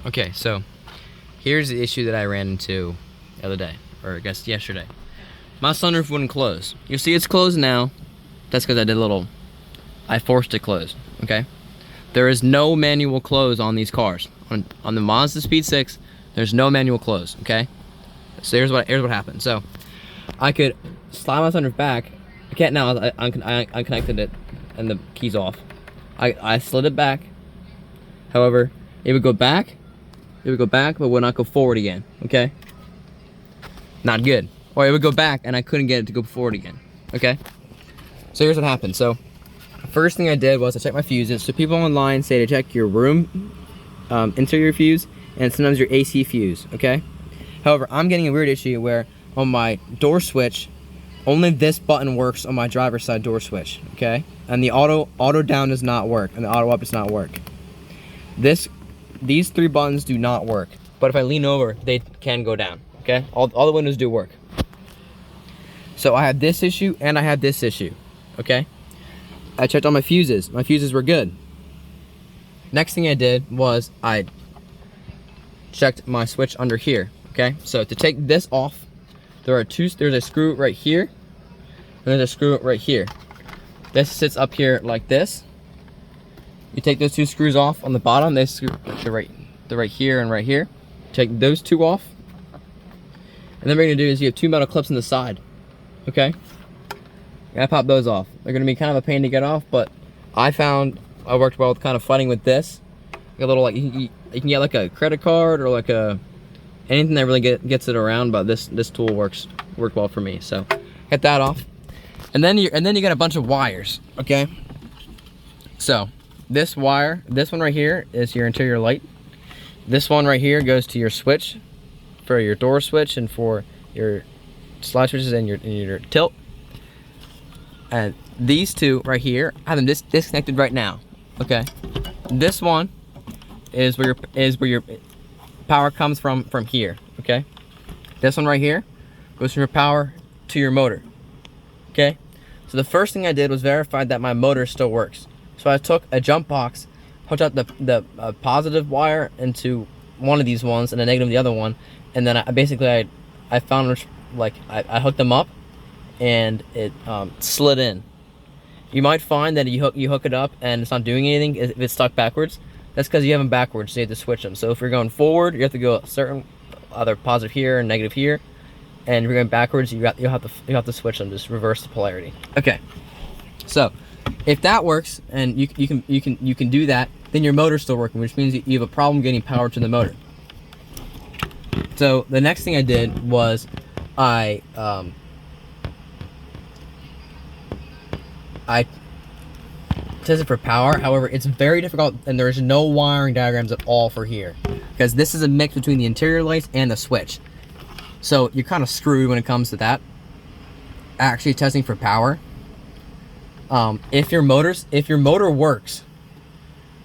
Okay, so here's the issue that I ran into the other day, or I guess yesterday. My sunroof wouldn't close. You see it's closed now. That's because I forced it closed, okay? There is no manual close on these cars. On the Mazdasleed6, there's no manual close, okay? So here's what happened. So I could slide my sunroof back. I can't now. I unconnected it and the key's off. I slid it back. However, it would go back. It would go back, but would not go forward again, okay? Not good. Or it would go back and I couldn't get it to go forward again, okay? So here's what happened. So first thing I did was I checked my fuses. So people online say to check your room interior fuse and sometimes your AC fuse, okay? However, I'm getting a weird issue where on my door switch, only this button works on my driver's side door switch, okay? And the auto down does not work and the auto up does not work. These three buttons do not work, but if I lean over, they can go down, okay? All the windows do work. So I had this issue and I had this issue, okay? I checked all my fuses. My fuses were good. Next thing I did was I checked my switch under here, okay? So to take this off, there's a screw right here, and there's a screw right here. This sits up here like this. You take those two screws off on the bottom. They're right here and right here. Take those two off. And then what you're gonna do is you have two metal clips on the side. Okay? You gotta pop those off. They're gonna be kind of a pain to get off, but I found I worked well with kind of fighting with this. Like a little, like you can get like a credit card or like anything that really gets it around, but this tool worked well for me. So get that off. And then you got a bunch of wires, okay? So this wire, this one right here is your interior light. This one right here goes to your switch for your door switch and for your slide switches and your tilt. And these two right here, I have them disconnected right now. Okay. This one is where your power comes from here. Okay. This one right here goes from your power to your motor. Okay. So the first thing I did was verify that my motor still works. So I took a jump box, hooked up the positive wire into one of these ones and a negative in the other one, and then I found which, like I hooked them up, and it slid in. You might find that you hook it up and it's not doing anything if it's stuck backwards. That's because you have them backwards, so you have to switch them. So if you're going forward, you have to go a certain, either positive here and negative here, and if you're going backwards, you'll have to switch them, just reverse the polarity. Okay, so if that works and you can do that, then your motor's still working, which means you have a problem getting power to the motor. So the next thing I did was I tested for power. However, it's very difficult and there's no wiring diagrams at all for here because this is a mix between the interior lights and the switch. So you're kind of screwed when it comes to that. Actually testing for power. If your motor works,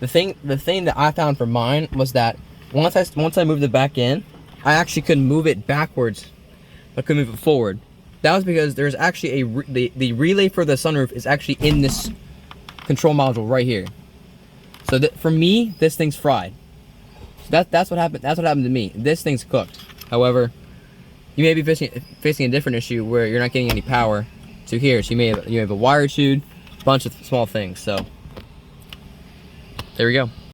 the thing that I found for mine was that once I moved it back in, I actually couldn't move it backwards, but could move it forward. That was because there's actually the relay for the sunroof is actually in this control module right here. So for me, this thing's fried. So that's what happened. That's what happened to me. This thing's cooked. However, you may be facing a different issue where you're not getting any power to here. So you may have a wire chewed, bunch of small things. So there we go.